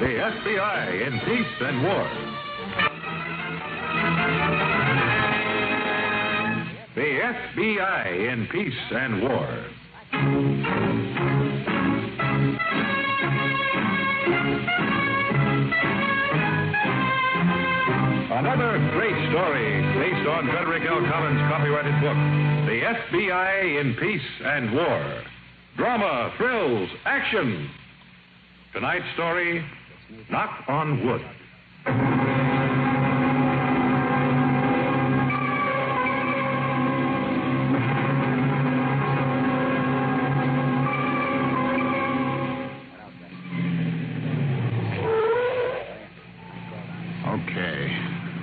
The FBI in Peace and War. The FBI in Peace and War. Another great story based on Frederick L. Collins' copyrighted book, The FBI in Peace and War. Drama, thrills, action. Tonight's story, Knock on Wood.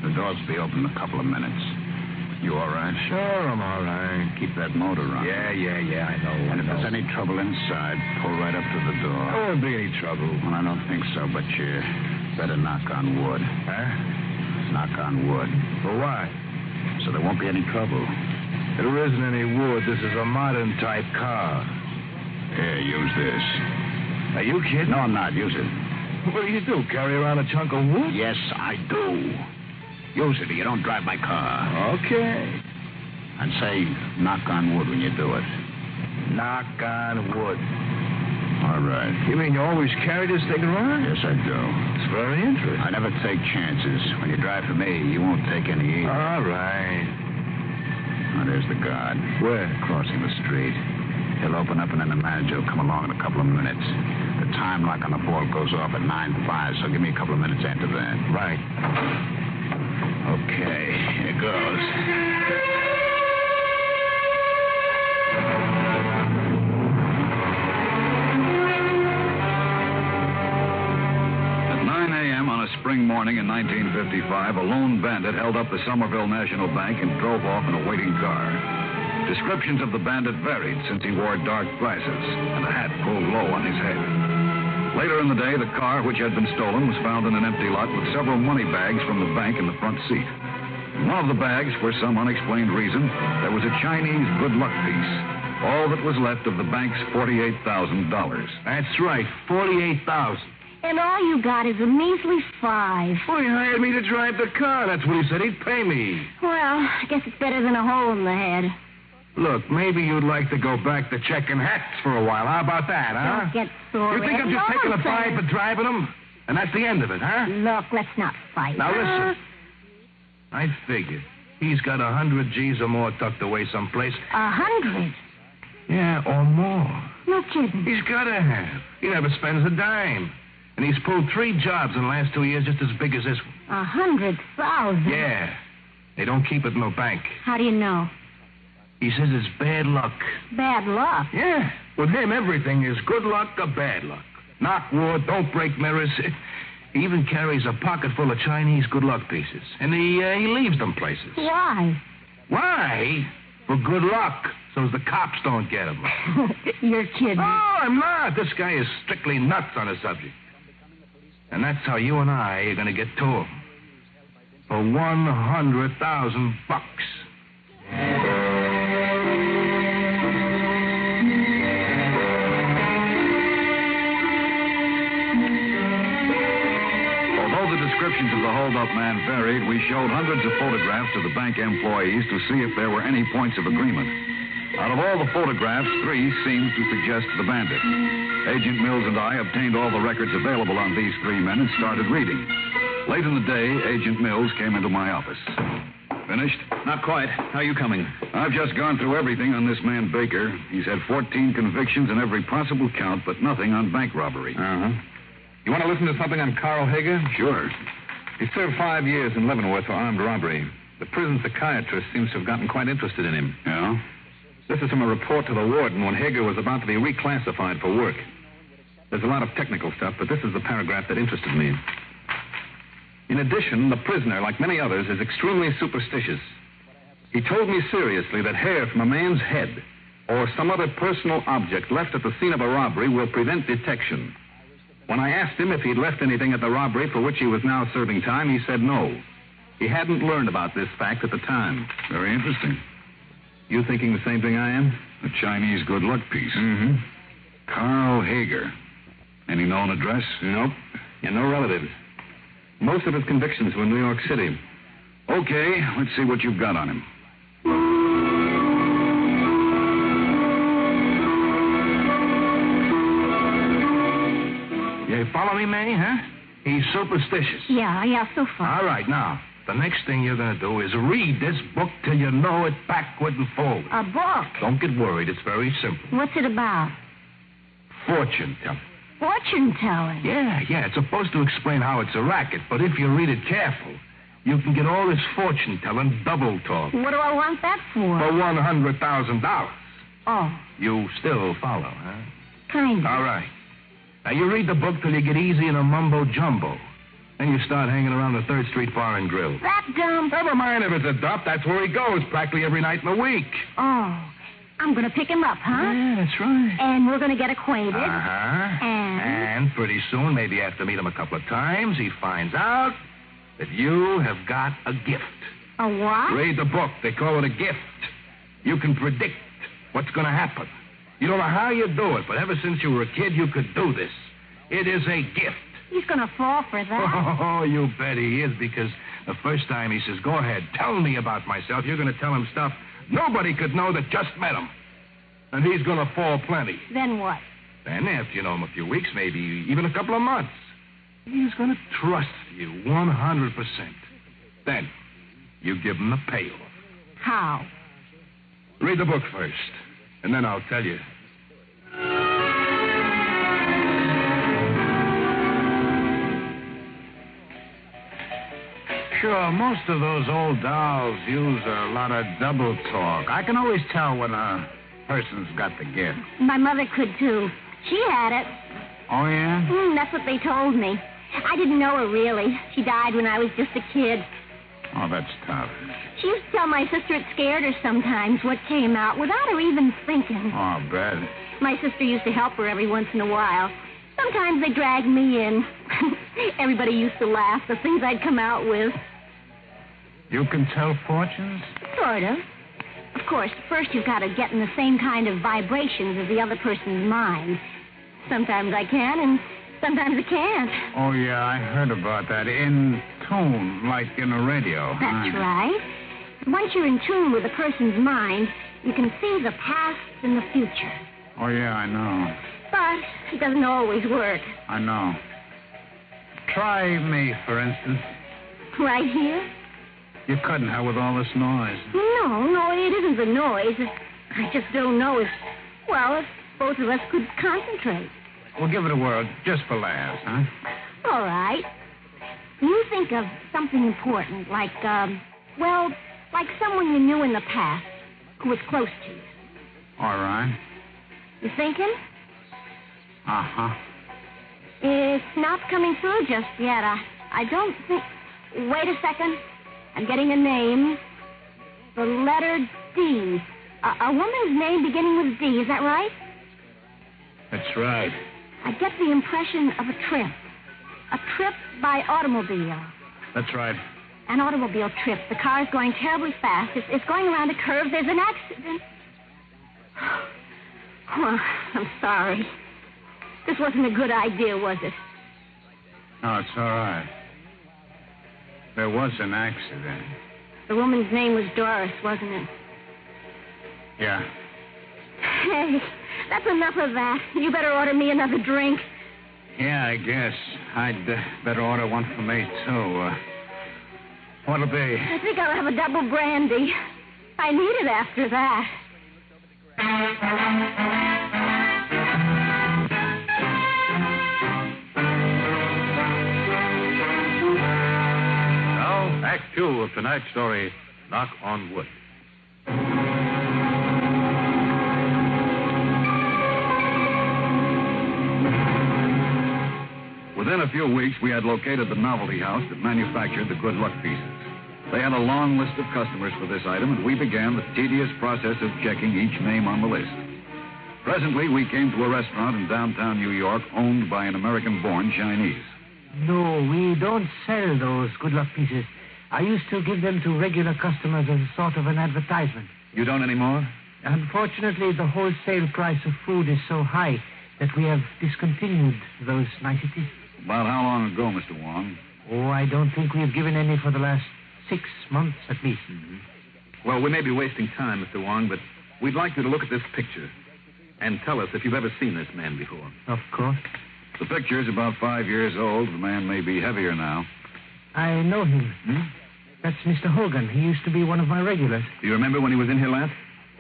The doors will be open in a couple of minutes. You all right? Sure, I'm all right. Keep that motor on. Yeah, I know. And if there's any trouble inside, pull right up to the door. There won't be any trouble. Well, I don't think so, but you better knock on wood. Huh? Knock on wood. For what? So there won't be any trouble. There isn't any wood. This is a modern type car. Here, use this. Are you kidding? No, I'm not. Use it. What do you do, carry around a chunk of wood? Yes, I do. Use it or you don't drive my car. Okay. And say, knock on wood when you do it. Knock on wood. All right. You mean you always carry this thing around? Yes, I do. It's very interesting. I never take chances. When you drive for me, you won't take any either. All right. Oh, there's the guard. Where? Crossing the street. He'll open up and then the manager will come along in a couple of minutes. The time lock on the vault goes off at 9:05, so give me a couple of minutes after that. Right. Okay, here goes. At 9 a.m. on a spring morning in 1955, a lone bandit held up the Somerville National Bank and drove off in a waiting car. Descriptions of the bandit varied since he wore dark glasses and a hat pulled low on his head. Later in the day, the car, which had been stolen, was found in an empty lot with several money bags from the bank in the front seat. In one of the bags, for some unexplained reason, there was a Chinese good luck piece. All that was left of the bank's $48,000. That's right, $48,000. And all you got is a measly $5. Well, he hired me to drive the car. That's what he said he'd pay me. Well, I guess it's better than a hole in the head. Look, maybe you'd like to go back to checking hats for a while. How about that, huh? Don't get sore. You think I'm just taking a $5 for driving them? And that's the end of it, huh? Look, let's not fight. Now, listen. I figured he's got 100 G's or more tucked away someplace. 100? Yeah, or more. No kidding. He's got to have. He never spends a dime. And he's pulled 3 jobs in the last 2 years just as big as this one. 100,000? Yeah. They don't keep it in the bank. How do you know? He says it's bad luck. Bad luck? Yeah. With him, everything is good luck or bad luck. Knock wood, don't break mirrors. He even carries a pocket full of Chinese good luck pieces. And he leaves them places. Why? Why? For good luck, so the cops don't get him. You're kidding. Oh, I'm not. This guy is strictly nuts on the subject. And that's how you and I are going to get to him. For $100,000. Descriptions of the hold-up man varied. We showed hundreds of photographs to the bank employees to see if there were any points of agreement. Out of all the photographs, 3 seemed to suggest the bandit. Agent Mills and I obtained all the records available on these 3 men and started reading. Late in the day, Agent Mills came into my office. Finished? Not quite. How are you coming? I've just gone through everything on this man Baker. He's had 14 convictions in every possible count, but nothing on bank robbery. Uh-huh. You want to listen to something on Carl Hager? Sure. He served 5 years in Leavenworth for armed robbery. The prison psychiatrist seems to have gotten quite interested in him. Yeah? This is from a report to the warden when Hager was about to be reclassified for work. There's a lot of technical stuff, but this is the paragraph that interested me. In addition, the prisoner, like many others, is extremely superstitious. He told me seriously that hair from a man's head or some other personal object left at the scene of a robbery will prevent detection. When I asked him if he'd left anything at the robbery for which he was now serving time, he said no. He hadn't learned about this fact at the time. Very interesting. You thinking the same thing I am? The Chinese good luck piece. Mm-hmm. Carl Hager. Any known address? Nope. and no relatives. Most of his convictions were in New York City. Okay, let's see what you've got on him. You follow me, May, huh? He's superstitious. Yeah, so far. All right, now, the next thing you're going to do is read this book till you know it backward and forward. A book? Don't get worried. It's very simple. What's it about? Fortune telling. Fortune telling? Yeah. It's supposed to explain how it's a racket, but if you read it careful, you can get all this fortune telling double talk What do I want that for? for $100,000. Oh, You still follow, huh? kind of. All right. Now, you read the book till you get easy in a mumbo-jumbo. Then you start hanging around the 3rd Street Bar and Grill. That dumb... Never mind if it's a dump. That's where he goes practically every night in the week. Oh, I'm going to pick him up, huh? Yeah, that's right. And we're going to get acquainted. Uh-huh. And? And pretty soon, maybe after meet him a couple of times, he finds out that you have got a gift. A what? Read the book. They call it a gift. You can predict what's going to happen. You don't know how you do it, but ever since you were a kid, you could do this. It is a gift. He's going to fall for that. Oh, you bet he is, because the first time he says, go ahead, tell me about myself, you're going to tell him stuff nobody could know that just met him. And he's going to fall plenty. Then what? Then, after you know him a few weeks, maybe even a couple of months, he's going to trust you 100%. Then, you give him the payoff. How? Read the book first, and then I'll tell you. Sure, most of those old dolls use a lot of double talk. I can always tell when a person's got the gift. My mother could, too. She had it. Oh, yeah? That's what they told me. I didn't know her, really. She died when I was just a kid. Oh, that's tough. She used to tell my sister it scared her sometimes what came out without her even thinking. Oh, bet. My sister used to help her every once in a while. Sometimes they dragged me in. Everybody used to laugh, the things I'd come out with. You can tell fortunes? Sort of. Of course, first you've got to get in the same kind of vibrations as the other person's mind. Sometimes I can, and sometimes I can't. Oh, yeah, I heard about that. In tune, like in a radio. That's right. Once you're in tune with a person's mind, you can see the past and the future. Oh, yeah, I know. But it doesn't always work. I know. Try me, for instance. Right here? You couldn't have with all this noise. No, it isn't the noise. I just don't know if both of us could concentrate. We'll give it a whirl, just for laughs, huh? All right. You think of something important, like someone you knew in the past who was close to you. All right. You thinking? Uh-huh. It's not coming through just yet. I don't think... Wait a second. I'm getting a name. The letter D. A woman's name beginning with D, is that right? That's right. I get the impression of a trip. A trip by automobile. That's right. An automobile trip. The car's going terribly fast. It's going around a curve. There's an accident. Well, I'm sorry. This wasn't a good idea, was it? No, it's all right. There was an accident. The woman's name was Doris, wasn't it? Yeah. Hey, that's enough of that. You better order me another drink. Yeah, I guess. I'd better order one for me, too. What'll be? I think I'll have a double brandy. I need it after that. Now, Act 2 of tonight's story, Knock on Wood. Within a few weeks, we had located the novelty house that manufactured the good luck pieces. They had a long list of customers for this item, and we began the tedious process of checking each name on the list. Presently, we came to a restaurant in downtown New York owned by an American-born Chinese. No, we don't sell those good luck pieces. I used to give them to regular customers as a sort of an advertisement. You don't anymore? Unfortunately, the wholesale price of food is so high that we have discontinued those niceties. About how long ago, Mr. Wong? Oh, I don't think we've given any for the last 6 months at least. Mm-hmm. Well, we may be wasting time, Mr. Wong, but we'd like you to look at this picture and tell us if you've ever seen this man before. Of course. The picture's about 5 years old. The man may be heavier now. I know him. That's Mr. Hogan. He used to be one of my regulars. Do you remember when he was in here last?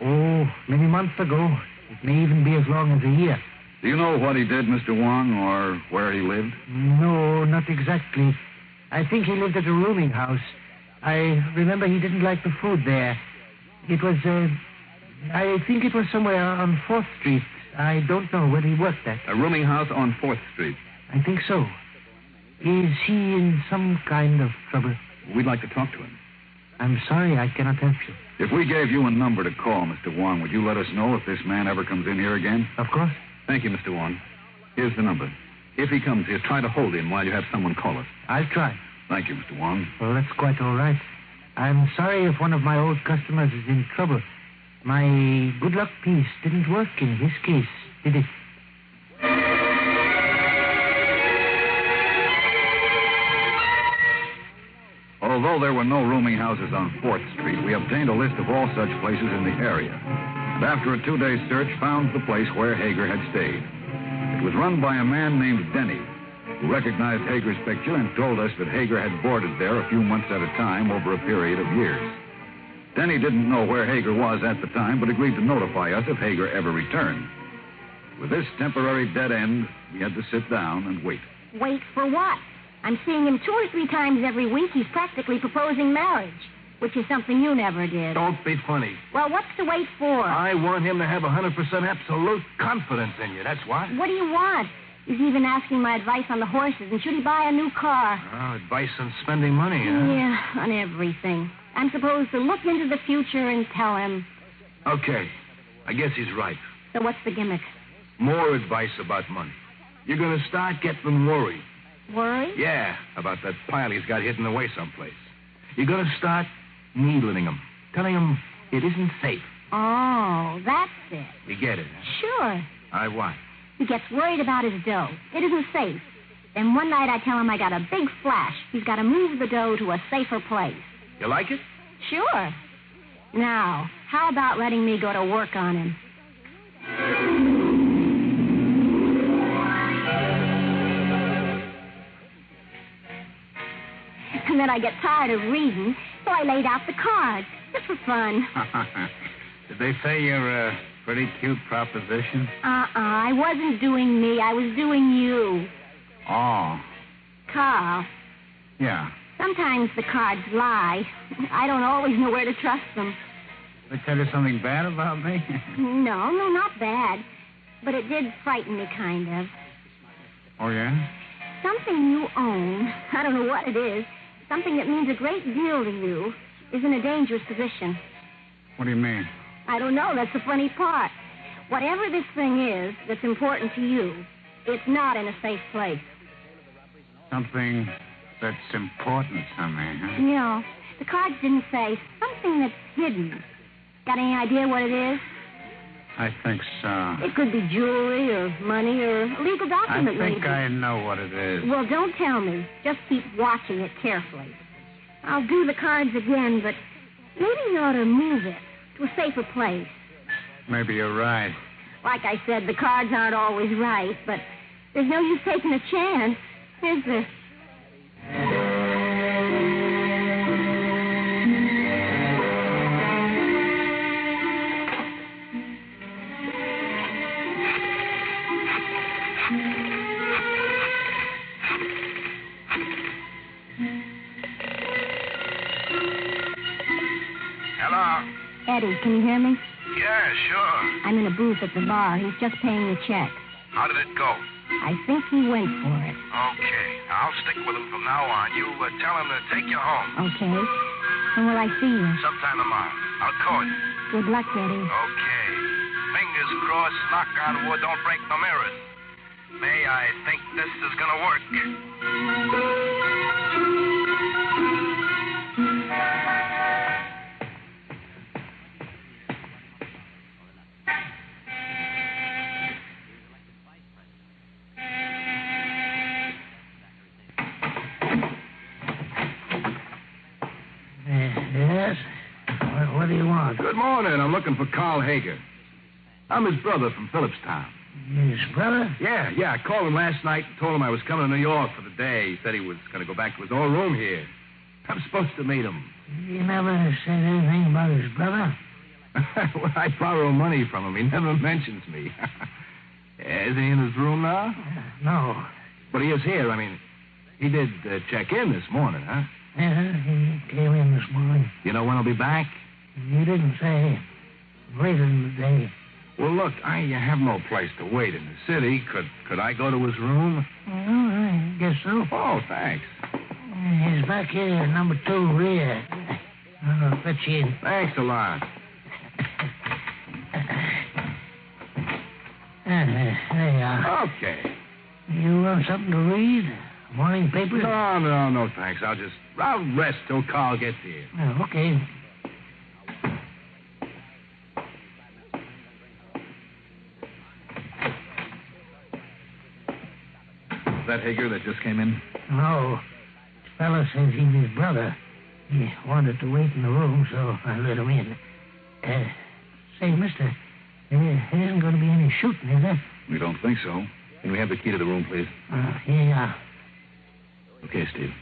Oh, many months ago. It may even be as long as a year. Do you know what he did, Mr. Wong, or where he lived? No, not exactly. I think he lived at a rooming house. I remember he didn't like the food there. It was, I think it was somewhere on 4th Street. I don't know where he worked at. A rooming house on 4th Street. I think so. Is he in some kind of trouble? We'd like to talk to him. I'm sorry, I cannot help you. If we gave you a number to call, Mr. Wong, would you let us know if this man ever comes in here again? Of course. Thank you, Mr. Wong. Here's the number. If he comes here, try to hold him while you have someone call us. I'll try. Thank you, Mr. Wong. Well, that's quite all right. I'm sorry if one of my old customers is in trouble. My good luck piece didn't work in his case, did it? Although there were no rooming houses on 4th Street, we obtained a list of all such places in the area. And after a 2-day search, found the place where Hager had stayed. It was run by a man named Denny, who recognized Hager's picture and told us that Hager had boarded there a few months at a time over a period of years. Denny didn't know where Hager was at the time, but agreed to notify us if Hager ever returned. With this temporary dead end, we had to sit down and wait. Wait for what? I'm seeing him 2 or 3 times every week. He's practically proposing marriage, which is something you never did. Don't be funny. Well, what's to wait for? I want him to have 100% absolute confidence in you. That's what. What do you want? He's even asking my advice on the horses, and should he buy a new car? Oh, advice on spending money, huh? Yeah, on everything. I'm supposed to look into the future and tell him. Okay. I guess he's right. So what's the gimmick? More advice about money. You're going to start getting worried. Worried? Yeah, about that pile he's got hidden away someplace. You're going to start needling him, telling him it isn't safe. Oh, that's it. You get it, huh? Sure. I what? He gets worried about his dough. It isn't safe. Then one night I tell him I got a big flash. He's got to move the dough to a safer place. You like it? Sure. Now, how about letting me go to work on him? And then I get tired of reading, so I laid out the cards, just for fun. Did they say you're a pretty cute proposition? I wasn't doing me. I was doing you. Oh. Carl, Yeah. sometimes the cards lie. I don't always know where to trust them. They tell you something bad about me? No, not bad. But it did frighten me, kind of. Oh, yeah? Something you own, I don't know what it is, something that means a great deal to you, is in a dangerous position. What do you mean? I don't know. That's the funny part. Whatever this thing is that's important to you, it's not in a safe place. Something that's important to me, huh? No, the cards didn't say. Something that's hidden. Got any idea what it is? I think so. It could be jewelry or money or a legal I document, think maybe. I know what it is. Well, don't tell me. Just keep watching it carefully. I'll do the cards again, but maybe you ought to move it to a safer place. Maybe you're right. Like I said, the cards aren't always right, but there's no use taking a chance, is there? Hello? Eddie, can you hear me? Yeah, sure. I'm in a booth at the bar. He's just paying the check. How did it go? I think he went for it. Okay. I'll stick with him from now on. You tell him to take you home. Okay. When will I see you? Sometime tomorrow. I'll call you. Good luck, Eddie. Okay. Fingers crossed, knock on wood, don't break no mirrors. May, I think this is gonna work. morning. I'm looking for Carl Hager. I'm his brother from Phillipstown. His brother? Yeah. I called him last night and told him I was coming to New York for the day. He said he was going to go back to his old room here. I'm supposed to meet him. You never said anything about his brother? Well, I borrow money from him. He never mentions me. Is he in his room now? No. But he is here. I mean, he did check in this morning, huh? Yeah, he came in this morning. You know when he'll be back? You didn't say. Later in the day. Well, look, I have no place to wait in the city. Could I go to his room? Well, I guess so. Oh, thanks. He's back here, number 2 rear. I'll let you in. Thanks a lot. There you are. Okay. You want something to read? Morning paper? No, thanks. I'll rest till Carl gets here. Oh, okay. Is that Hager that just came in? No. The fella says he's his brother. He wanted to wait in the room, so I let him in. Say, mister, there isn't going to be any shooting, is there? We don't think so. Can we have the key to the room, please? Here you are. Okay, Steve.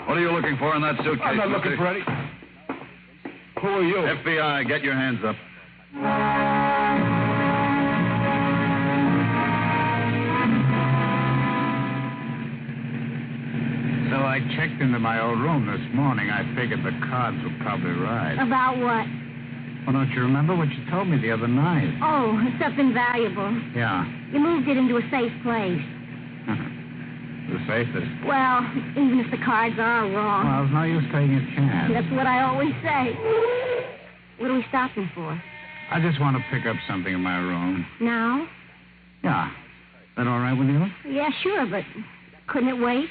What are you looking for in that suitcase? I'm not looking for any. Who are you? FBI, get your hands up. So I checked into my old room this morning. I figured the cards were probably right. About what? Well, don't you remember what you told me the other night? Oh, something valuable. Yeah. You moved it into a safe place. The safest. Well, even if the cards are wrong. Well, there's no use taking a chance. That's what I always say. What are we stopping for? I just want to pick up something in my room. Now? Yeah. Is that all right with you? Yeah, sure, but couldn't it wait?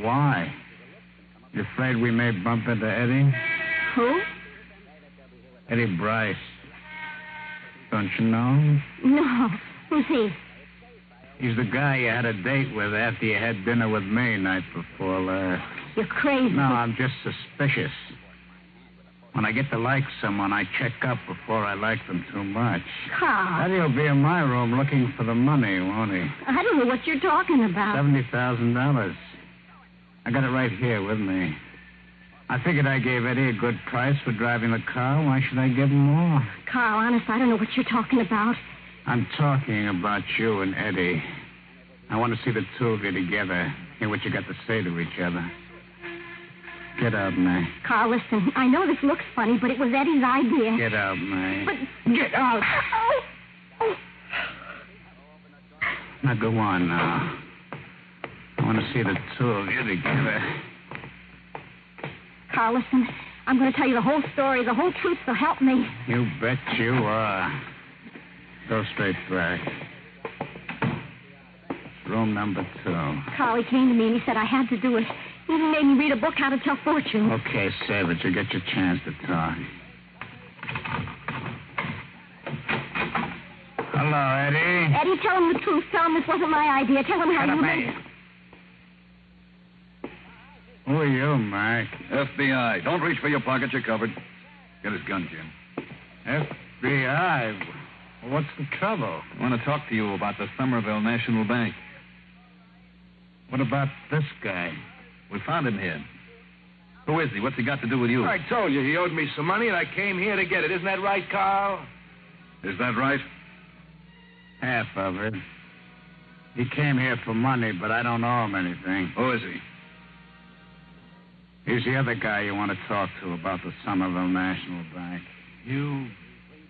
Why? You afraid we may bump into Eddie? Who? Eddie Bryce. Don't you know? No. Who's he? He's the guy you had a date with after you had dinner with me night before last. You're crazy. No, I'm just suspicious. When I get to like someone, I check up before I like them too much. Carl. Eddie will be in my room looking for the money, won't he? I don't know what you're talking about. $70,000. I got it right here with me. I figured I gave Eddie a good price for driving the car. Why should I give him more? Carl, honest, I don't know what you're talking about. I'm talking about you and Eddie. I want to see the two of you together. Hear what you got to say to each other. Get out, May. Carl, listen, I know this looks funny, but it was Eddie's idea. Get out, May. But... Get out! Oh. Now, go on now. I want to see the two of you together. Carl, listen, I'm going to tell you the whole story, the whole truth, so help me. You bet you are. Go straight back. Room number 2. Carl, he came to me and he said I had to do it. He even made me read a book, How to Tell Fortunes. Okay, save it. You get your chance to talk. Hello, Eddie. Eddie, tell him the truth. Tell him this wasn't my idea. Tell him how Shut up, you... May. Who are you, Mike? FBI. Don't reach for your pocket. You're covered. Get his gun, Jim. FBI? What's the trouble? I want to talk to you about the Somerville National Bank. What about this guy? We found him here. Who is he? What's he got to do with you? I told you he owed me some money, and I came here to get it. Isn't that right, Carl? Is that right? Half of it. He came here for money, but I don't owe him anything. Who is he? He's the other guy you want to talk to about the Somerville National Bank. You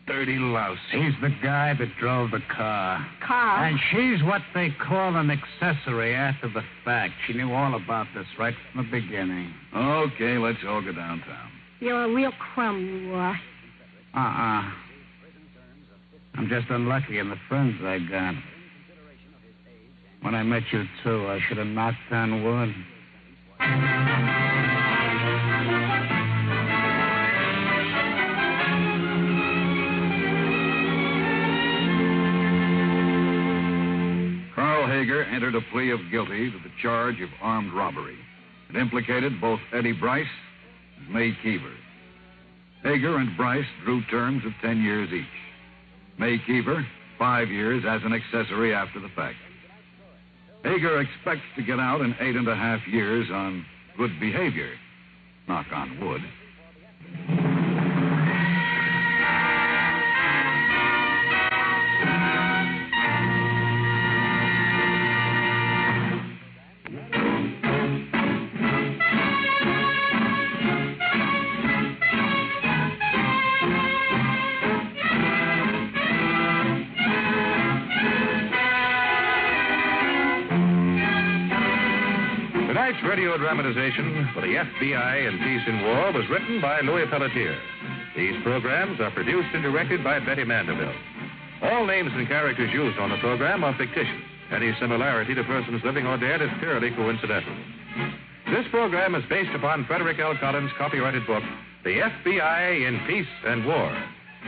dirty louse. He's the guy that drove the car. Carl. And she's what they call an accessory after the fact. She knew all about this right from the beginning. Okay, let's all go downtown. You're a real crumb, you are. I'm just unlucky in the friends I got. When I met you, too, I should have knocked on wood. entered a plea of guilty to the charge of armed robbery. It implicated both Eddie Bryce and May Keever. Hager and Bryce drew terms of 10 years each. May Keever, 5 years as an accessory after the fact. Hager expects to get out in 8.5 years on good behavior. Knock on wood. Tonight's radio dramatization for the FBI in Peace and War was written by Louis Pelletier. These programs are produced and directed by Betty Mandeville. All names and characters used on the program are fictitious. Any similarity to persons living or dead is purely coincidental. This program is based upon Frederick L. Collins' copyrighted book, The FBI in Peace and War,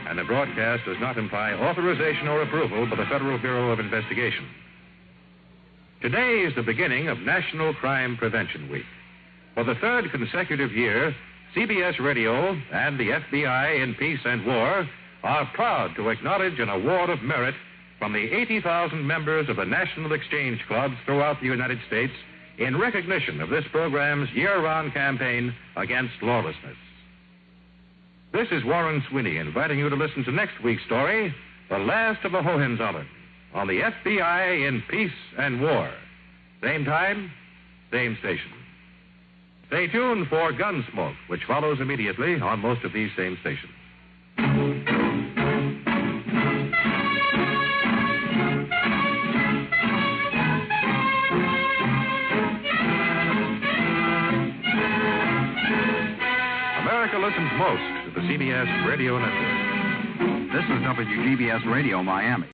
and the broadcast does not imply authorization or approval by the Federal Bureau of Investigation. Today is the beginning of National Crime Prevention Week. For the third consecutive year, CBS Radio and the FBI in Peace and War are proud to acknowledge an award of merit from the 80,000 members of the National Exchange Clubs throughout the United States in recognition of this program's year-round campaign against lawlessness. This is Warren Sweeney inviting you to listen to next week's story, The Last of the Hohenzollern, on the FBI in Peace and War. Same time, same station. Stay tuned for Gunsmoke, which follows immediately on most of these same stations. America listens most to the CBS Radio Network. This is WGBS Radio Miami.